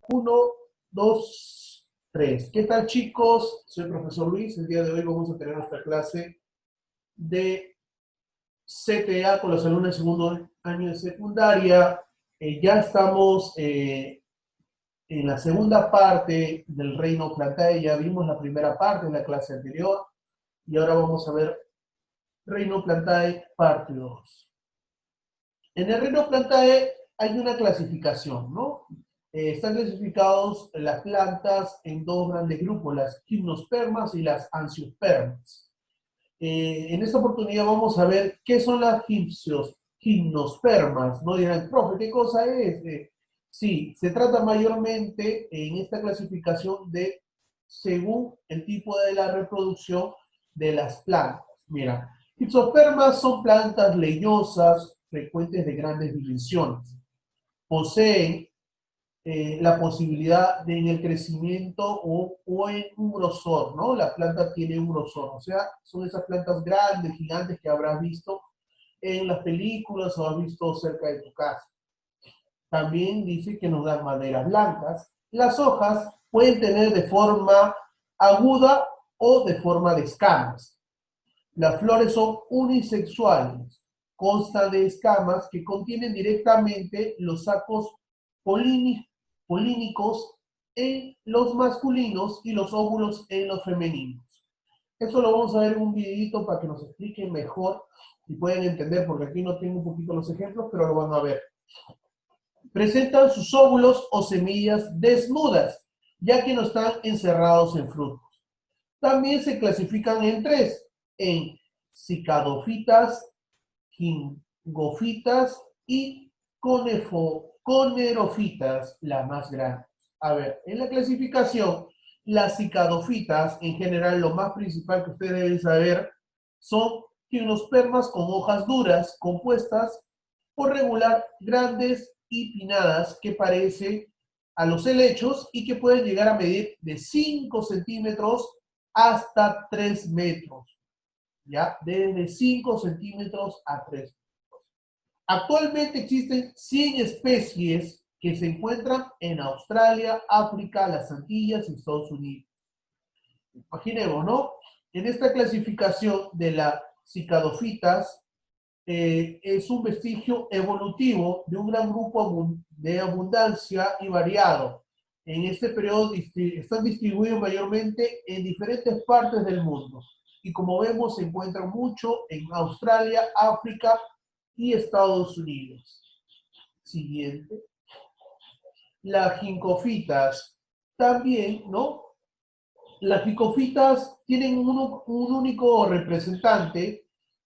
Uno, dos, tres. ¿Qué tal, chicos? Soy el profesor Luis. El día de hoy vamos a tener nuestra clase de CTA con los alumnos de segundo año de secundaria. Ya estamos en la segunda parte del Reino Plantae. Ya vimos la primera parte en la clase anterior y ahora vamos a ver Reino Plantae parte 2. En el Reino Plantae hay una clasificación, ¿no? Están clasificados las plantas en dos grandes grupos, las gimnospermas y las angiospermas. En esta oportunidad vamos a ver qué son las gimnospermas. No dirán, profe, ¿qué cosa es? Sí, se trata mayormente en esta clasificación de según el tipo de la reproducción de las plantas. Mira, gimnospermas son plantas leñosas, frecuentes de grandes dimensiones. Poseen la posibilidad de en el crecimiento o en un grosor, ¿no? La planta tiene un grosor, o sea, son esas plantas grandes, gigantes que habrás visto en las películas o has visto cerca de tu casa. También dice que nos dan maderas blancas. Las hojas pueden tener de forma aguda o de forma de escamas. Las flores son unisexuales, constan de escamas que contienen directamente los sacos polínicos en los masculinos y los óvulos en los femeninos. Eso lo vamos a ver en un videito para que nos expliquen mejor y puedan entender, porque aquí no tengo un poquito los ejemplos, pero lo van a ver. Presentan sus óvulos o semillas desnudas, ya que no están encerrados en frutos. También se clasifican en tres, en cicadofitas, gingofitas y conerofitas, las más grandes. A ver, en la clasificación, las cicadofitas, en general, lo más principal que ustedes deben saber, son gimnospermas con hojas duras, compuestas por regular grandes y pinnadas que parecen a los helechos y que pueden llegar a medir de 5 centímetros hasta 3 metros, ¿ya? Desde 5 centímetros a 3 metros. Actualmente existen 100 especies que se encuentran en Australia, África, las Antillas y Estados Unidos. Imaginemos, ¿no? En esta clasificación de las cicadofitas, es un vestigio evolutivo de un gran grupo de abundancia y variado. En este periodo están distribuidos mayormente en diferentes partes del mundo. Y como vemos, se encuentran mucho en Australia, África y Estados Unidos. Siguiente. Las gincofitas. También, ¿no? Las gicofitas tienen un único representante,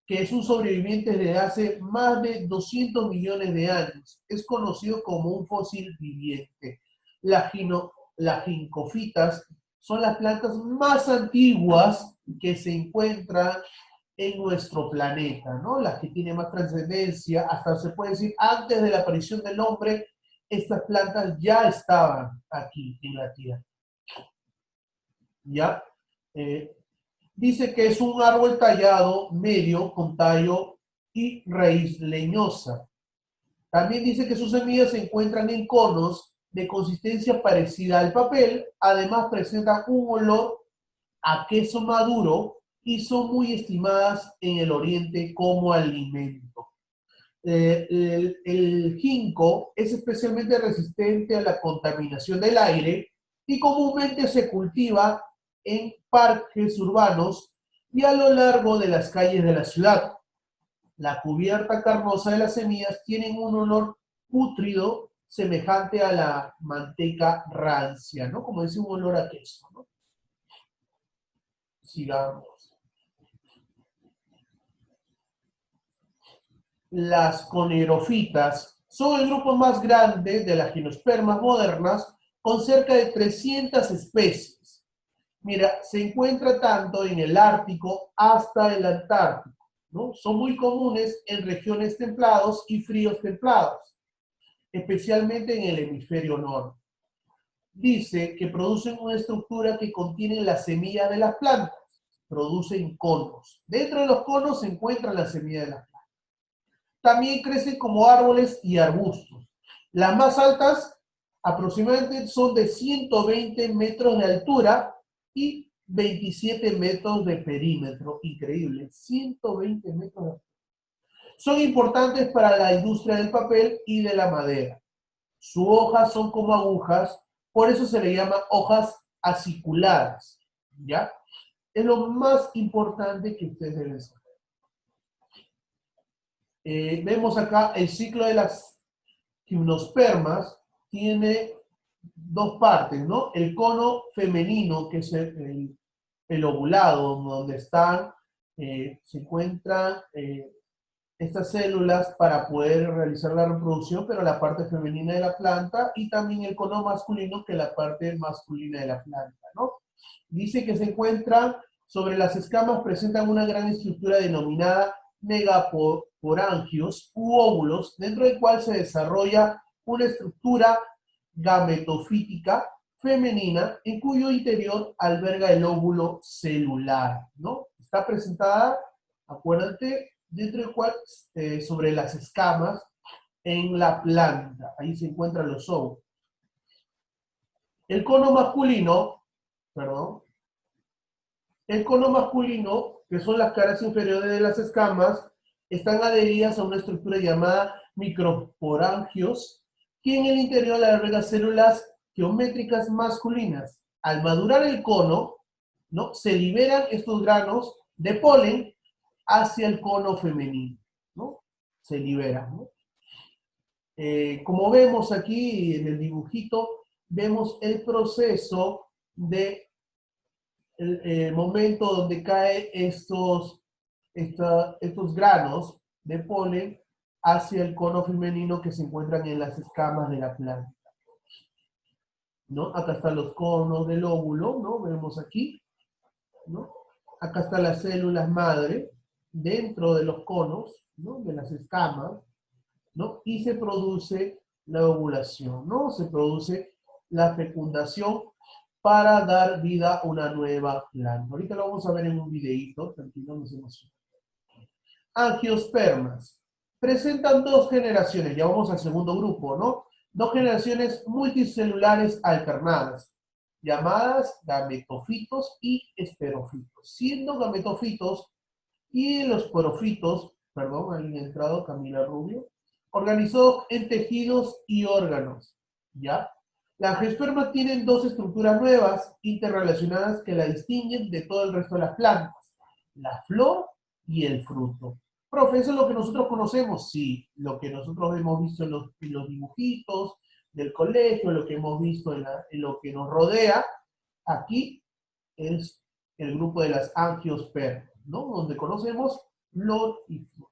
que es un sobreviviente desde hace más de 200 millones de años. Es conocido como un fósil viviente. Las gincofitas son las plantas más antiguas que se encuentran en nuestro planeta, ¿no? Las que tienen más trascendencia, hasta se puede decir, antes de la aparición del hombre, estas plantas ya estaban aquí en la Tierra. ¿Ya? Eh, Dice que es un árbol tallado medio con tallo y raíz leñosa. También dice que sus semillas se encuentran en conos de consistencia parecida al papel. Además presentan un olor a queso maduro y son muy estimadas en el oriente como alimento. El ginkgo es especialmente resistente a la contaminación del aire y comúnmente se cultiva en parques urbanos y a lo largo de las calles de la ciudad. La cubierta carnosa de las semillas tiene un olor pútrido semejante a la manteca rancia, ¿no? Como dice, un olor a queso, ¿no? Sigamos. Las conerofitas son el grupo más grande de las gimnospermas modernas, con cerca de 300 especies. Mira, se encuentra tanto en el Ártico hasta el Antártico, ¿no? Son muy comunes en regiones templados y fríos templados, especialmente en el hemisferio norte. Dice que producen una estructura que contiene la semilla de las plantas, producen conos. Dentro de los conos se encuentra la semilla de las plantas. También crecen como árboles y arbustos. Las más altas Aproximadamente son de 120 metros de altura y 27 metros de perímetro. Increíble, 120 metros de altura. Son importantes para la industria del papel y de la madera. Sus hojas son como agujas, por eso se le llama hojas aciculadas, ¿ya? Es lo más importante que ustedes deben saber. Vemos acá el ciclo de las gimnospermas, tiene dos partes, ¿no? El cono femenino, que es el ovulado, donde están, se encuentran estas células para poder realizar la reproducción, pero la parte femenina de la planta, y también el cono masculino, que es la parte masculina de la planta, ¿no? Dice que se encuentran sobre las escamas, presentan una gran estructura denominada megaporangios u óvulos, dentro del cual se desarrolla una estructura gametofítica femenina, en cuyo interior alberga el óvulo celular, ¿no? Está presentada, acuérdate, dentro del cual, sobre las escamas, en la planta. Ahí se encuentran los óvulos. El cono masculino, perdón, el cono masculino, que son las caras inferiores de las escamas, están adheridas a una estructura llamada microporangios, que en el interior alberga células geométricas masculinas. Al madurar el cono, ¿no?, se liberan estos granos de polen hacia el cono femenino, ¿no? Se liberan, ¿no? Como vemos aquí en el dibujito, vemos el proceso de el momento donde caen estos granos de polen hacia el cono femenino que se encuentran en las escamas de la planta, ¿no? Acá están los conos del óvulo, ¿no? Vemos aquí, ¿no? Acá están las células madre dentro de los conos, ¿no?, de las escamas, ¿no? Y se produce la ovulación, ¿no? Se produce la fecundación para dar vida a una nueva planta. Ahorita lo vamos a ver en un videíto, tranquilo, no se emocionen. Angiospermas. Presentan dos generaciones, ya vamos al segundo grupo, ¿no? Dos generaciones multicelulares alternadas, llamadas gametofitos y esporofitos. Siendo gametofitos y los porofitos, perdón, ahí ha entrado Camila Rubio, organizados en tejidos y órganos, ¿ya? Las angiospermas tienen dos estructuras nuevas interrelacionadas que la distinguen de todo el resto de las plantas, la flor y el fruto. Profe, ¿eso es lo que nosotros conocemos? Sí, lo que nosotros hemos visto en los dibujitos del colegio, lo que hemos visto en lo que nos rodea, aquí es el grupo de las angiospermas, ¿no? Donde conocemos flor y flor.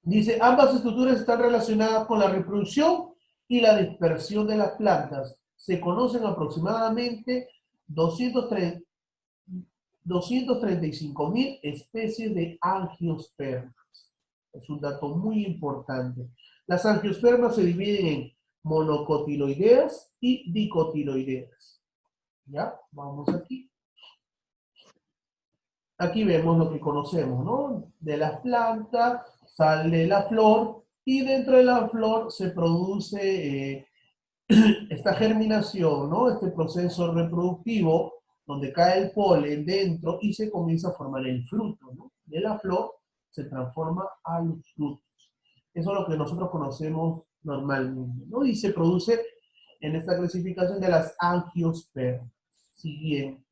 Dice, ambas estructuras están relacionadas con la reproducción y la dispersión de las plantas. Se conocen aproximadamente 235.000 especies de angiospermas. Es un dato muy importante. Las angiospermas se dividen en monocotiloideas y dicotiloideas. ¿Ya? Vamos aquí. Aquí vemos lo que conocemos, ¿no? De las plantas sale la flor y dentro de la flor se produce esta germinación, ¿no? Este proceso reproductivo donde cae el polen dentro y se comienza a formar el fruto, ¿no? De la flor se transforma a los frutos. Eso es lo que nosotros conocemos normalmente, ¿no? Y se produce en esta clasificación de las angiospermas. Siguiente.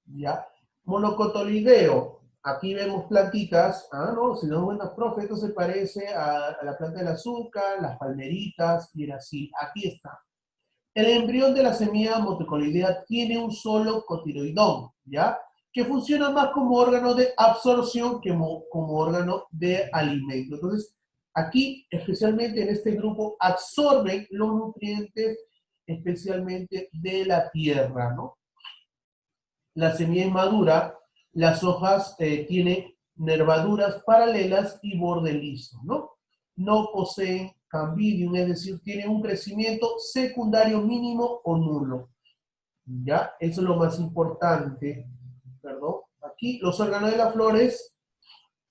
¿Ya? Monocotiloideo. Aquí vemos plantitas, ¿no? Si nos cuentas, profe, esto se parece a la planta del azúcar, las palmeritas, y así. Aquí está. El embrión de la semilla monocotiloidea tiene un solo cotiloidón, ¿ya? Que funciona más como órgano de absorción que como órgano de alimento. Entonces, aquí, especialmente en este grupo, absorben los nutrientes, especialmente de la tierra, ¿no? La semilla es madura, las hojas tienen nervaduras paralelas y borde liso, ¿no? No poseen cambidium, es decir, tienen un crecimiento secundario mínimo o nulo. ¿Ya? Eso es lo más importante. Perdón. Aquí los órganos de las flores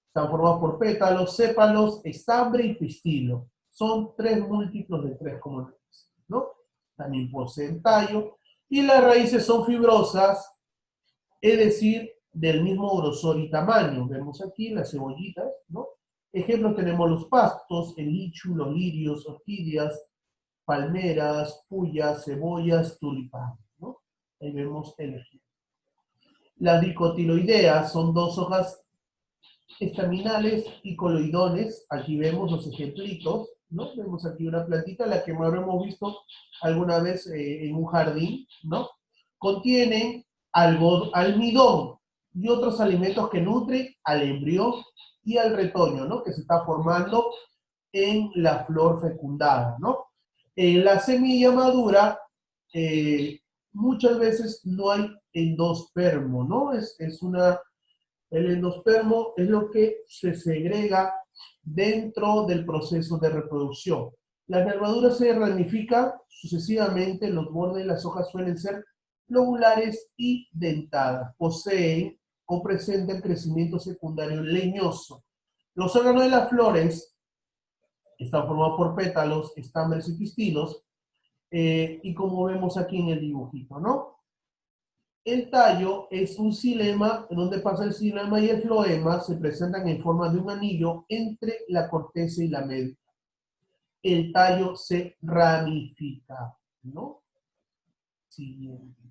están formados por pétalos, sépalos, estambre y pistilo. son 3 múltiplos de 3 como raíz, ¿no? También poseen tallo. Y las raíces son fibrosas, es decir, del mismo grosor y tamaño. Vemos aquí las cebollitas, ¿no? Ejemplos tenemos los pastos, el lichu, los lirios, orquídeas, palmeras, puyas, cebollas, tulipanes, ¿no? Ahí vemos el ejemplo. Las dicotiloideas son 2 hojas estaminales y coloidones. Aquí vemos los ejemplitos, ¿no? Vemos aquí una plantita, la que más hemos visto alguna vez en un jardín, ¿no? Contienen almidón y otros alimentos que nutren al embrión y al retoño, ¿no? Que se está formando en la flor fecundada, ¿no? La semilla madura, muchas veces no hay endospermo, ¿no? El endospermo es lo que se segrega dentro del proceso de reproducción. Las nervaduras se ramifican sucesivamente, los bordes de las hojas suelen ser lobulares y dentadas. Poseen o presentan crecimiento secundario leñoso. Los órganos de las flores están formados por pétalos, estambres y pistilos, y como vemos aquí en el dibujito, ¿no? El tallo es un xilema, donde pasa el xilema y el floema, se presentan en forma de un anillo entre la corteza y la médula. El tallo se ramifica, ¿no? Siguiente.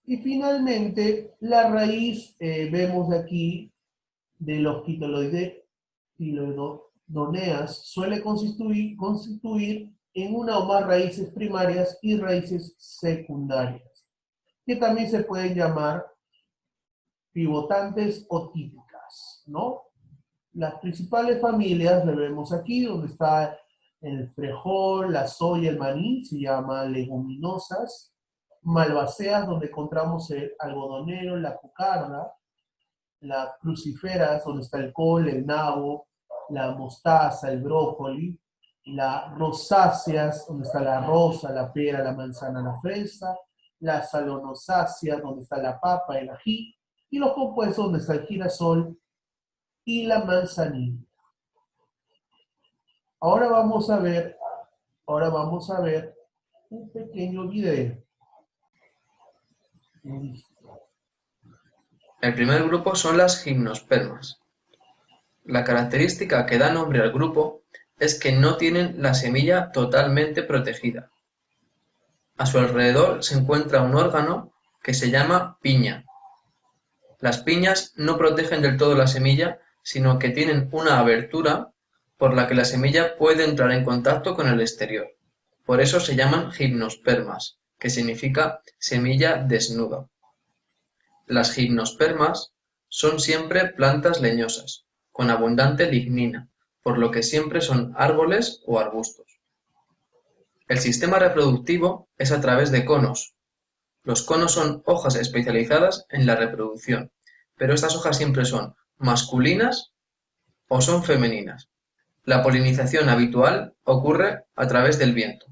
Y finalmente, la raíz, vemos aquí, de los quitolodoneas, suele constituir en una o más raíces primarias y raíces secundarias, que también se pueden llamar pivotantes o típicas, ¿no? Las principales familias, le vemos aquí, donde está el frijol, la soya, el maní, se llama leguminosas. Malvaceas, donde encontramos el algodonero, la cucarda. Las crucíferas, donde está el col, el nabo, la mostaza, el brócoli. Las rosáceas, donde está la rosa, la pera, la manzana, la fresa. Las salonosáceas, donde está la papa, el ají. Y los compuestos, donde está el girasol y la manzanilla. Ahora vamos a ver un pequeño video. El primer grupo son las gimnospermas. La característica que da nombre al grupo es que no tienen la semilla totalmente protegida. A su alrededor se encuentra un órgano que se llama piña. Las piñas no protegen del todo la semilla, sino que tienen una abertura por la que la semilla puede entrar en contacto con el exterior. Por eso se llaman gimnospermas, que significa semilla desnuda. Las gimnospermas son siempre plantas leñosas, con abundante lignina, por lo que siempre son árboles o arbustos. El sistema reproductivo es a través de conos. Los conos son hojas especializadas en la reproducción, pero estas hojas siempre son masculinas o son femeninas. La polinización habitual ocurre a través del viento.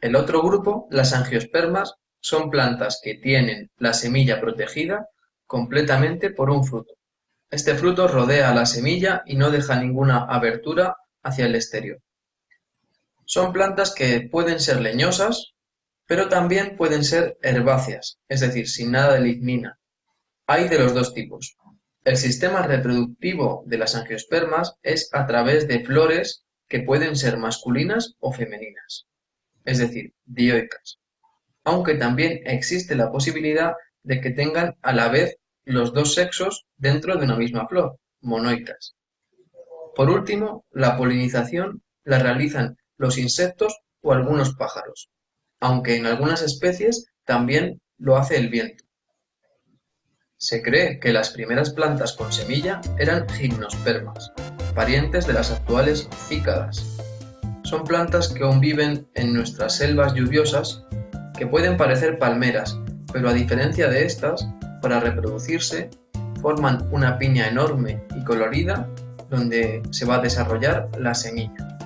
El otro grupo, las angiospermas, son plantas que tienen la semilla protegida completamente por un fruto. Este fruto rodea a la semilla y no deja ninguna abertura hacia el exterior. Son plantas que pueden ser leñosas, pero también pueden ser herbáceas, es decir, sin nada de lignina. Hay de los dos tipos. El sistema reproductivo de las angiospermas es a través de flores que pueden ser masculinas o femeninas, es decir, dioicas, aunque también existe la posibilidad de que tengan a la vez los dos sexos dentro de una misma flor, monoicas. Por último, la polinización la realizan los insectos o algunos pájaros, aunque en algunas especies también lo hace el viento. Se cree que las primeras plantas con semilla eran gimnospermas, parientes de las actuales cícadas. Son plantas que aún viven en nuestras selvas lluviosas, que pueden parecer palmeras, pero a diferencia de estas, para reproducirse, forman una piña enorme y colorida donde se va a desarrollar la semilla.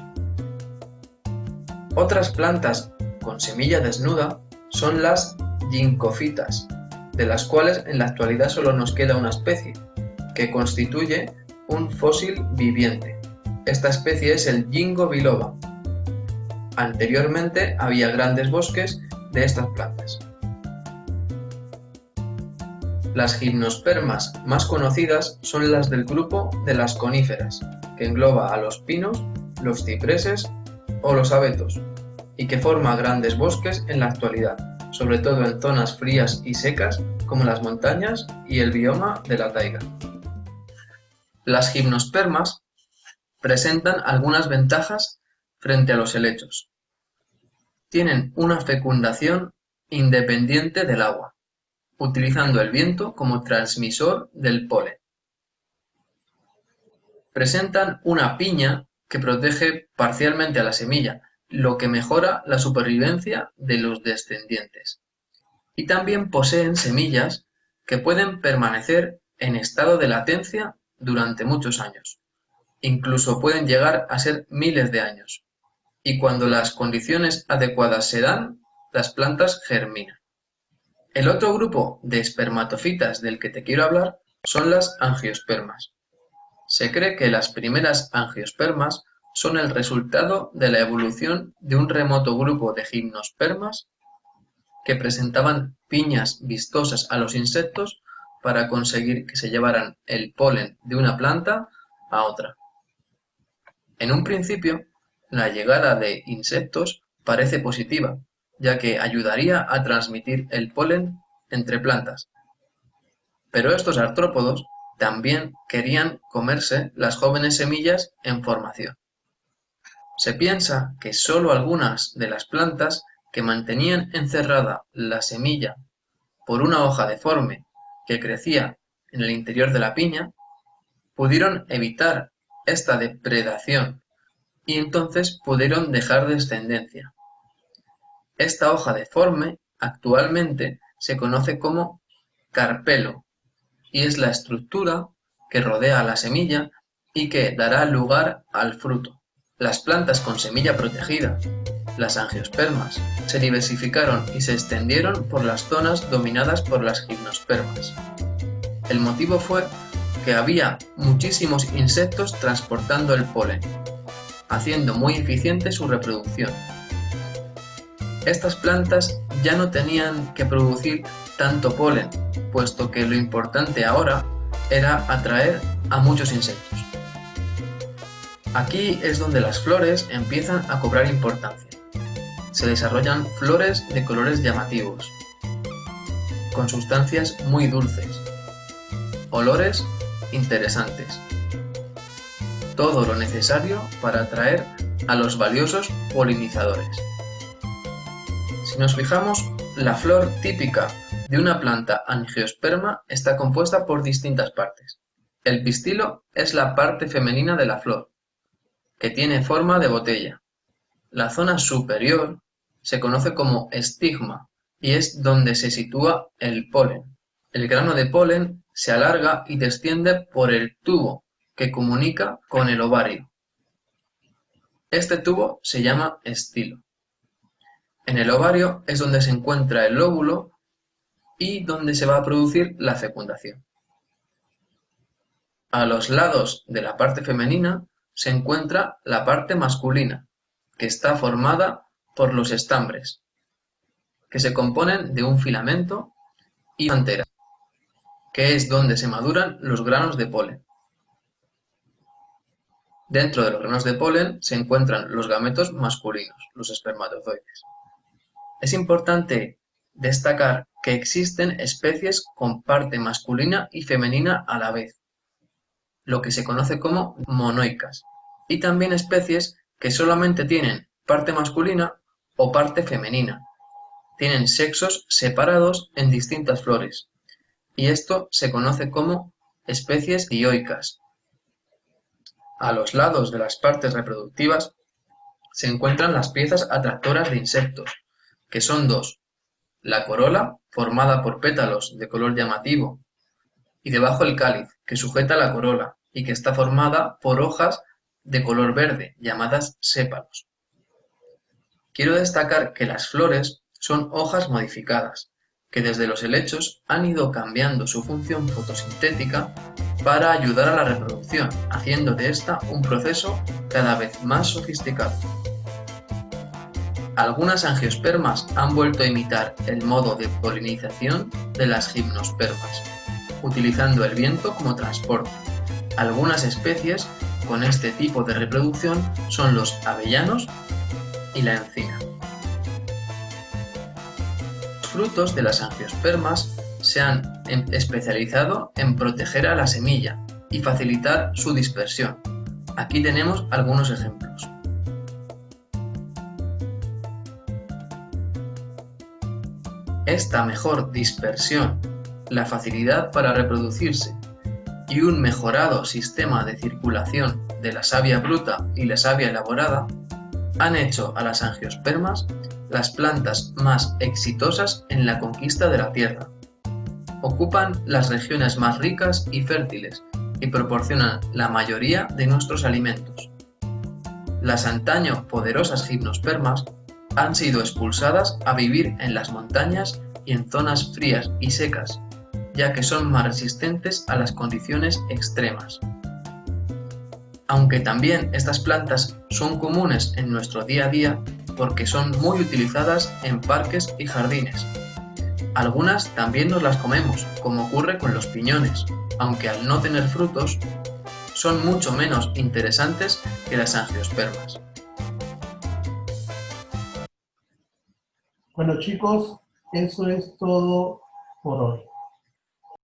Otras plantas con semilla desnuda son las ginkofitas, de las cuales en la actualidad solo nos queda una especie, que constituye un fósil viviente. Esta especie es el Ginkgo biloba. Anteriormente había grandes bosques de estas plantas. Las gimnospermas más conocidas son las del grupo de las coníferas, que engloba a los pinos, los cipreses o los abetos, y que forma grandes bosques en la actualidad, sobre todo en zonas frías y secas como las montañas y el bioma de la taiga. Las gimnospermas presentan algunas ventajas frente a los helechos. Tienen una fecundación independiente del agua, utilizando el viento como transmisor del polen. Presentan una piña que protege parcialmente a la semilla, lo que mejora la supervivencia de los descendientes. Y también poseen semillas que pueden permanecer en estado de latencia durante muchos años. Incluso pueden llegar a ser miles de años. Y cuando las condiciones adecuadas se dan, las plantas germinan. El otro grupo de espermatofitas del que te quiero hablar son las angiospermas. Se cree que las primeras angiospermas son el resultado de la evolución de un remoto grupo de gimnospermas que presentaban piñas vistosas a los insectos para conseguir que se llevaran el polen de una planta a otra. En un principio, la llegada de insectos parece positiva, ya que ayudaría a transmitir el polen entre plantas. Pero estos artrópodos también querían comerse las jóvenes semillas en formación. Se piensa que solo algunas de las plantas que mantenían encerrada la semilla por una hoja deforme que crecía en el interior de la piña, pudieron evitar esta depredación y entonces pudieron dejar descendencia. Esta hoja deforme actualmente se conoce como carpelo y es la estructura que rodea a la semilla y que dará lugar al fruto. Las plantas con semilla protegida, las angiospermas, se diversificaron y se extendieron por las zonas dominadas por las gimnospermas. El motivo fue que había muchísimos insectos transportando el polen, haciendo muy eficiente su reproducción. Estas plantas ya no tenían que producir tanto polen, puesto que lo importante ahora era atraer a muchos insectos. Aquí es donde las flores empiezan a cobrar importancia. Se desarrollan flores de colores llamativos, con sustancias muy dulces, olores interesantes. Todo lo necesario para atraer a los valiosos polinizadores. Si nos fijamos, la flor típica de una planta angiosperma está compuesta por distintas partes. El pistilo es la parte femenina de la flor, que tiene forma de botella. La zona superior se conoce como estigma y es donde se sitúa el polen. El grano de polen se alarga y desciende por el tubo que comunica con el ovario. Este tubo se llama estilo. En el ovario es donde se encuentra el óvulo y donde se va a producir la fecundación. A los lados de la parte femenina se encuentra la parte masculina, que está formada por los estambres, que se componen de un filamento y una antera, que es donde se maduran los granos de polen. Dentro de los granos de polen se encuentran los gametos masculinos, los espermatozoides. Es importante destacar que existen especies con parte masculina y femenina a la vez, lo que se conoce como monoicas, y también especies que solamente tienen parte masculina o parte femenina. Tienen sexos separados en distintas flores, y esto se conoce como especies dioicas. A los lados de las partes reproductivas se encuentran las piezas atractoras de insectos, que son dos: la corola, formada por pétalos de color llamativo, y debajo el cáliz, que sujeta la corola y que está formada por hojas de color verde, llamadas sépalos. Quiero destacar que las flores son hojas modificadas, que desde los helechos han ido cambiando su función fotosintética para ayudar a la reproducción, haciendo de esta un proceso cada vez más sofisticado. Algunas angiospermas han vuelto a imitar el modo de polinización de las gimnospermas, utilizando el viento como transporte. Algunas especies con este tipo de reproducción son los avellanos y la encina. Los frutos de las angiospermas se han especializado en proteger a la semilla y facilitar su dispersión. Aquí tenemos algunos ejemplos. Esta mejor dispersión, la facilidad para reproducirse y un mejorado sistema de circulación de la savia bruta y la savia elaborada han hecho a las angiospermas las plantas más exitosas en la conquista de la tierra. Ocupan las regiones más ricas y fértiles y proporcionan la mayoría de nuestros alimentos. Las antaño poderosas gimnospermas han sido expulsadas a vivir en las montañas y en zonas frías y secas, ya que son más resistentes a las condiciones extremas. Aunque también estas plantas son comunes en nuestro día a día porque son muy utilizadas en parques y jardines. Algunas también nos las comemos, como ocurre con los piñones, aunque al no tener frutos, son mucho menos interesantes que las angiospermas. Bueno chicos, eso es todo por hoy.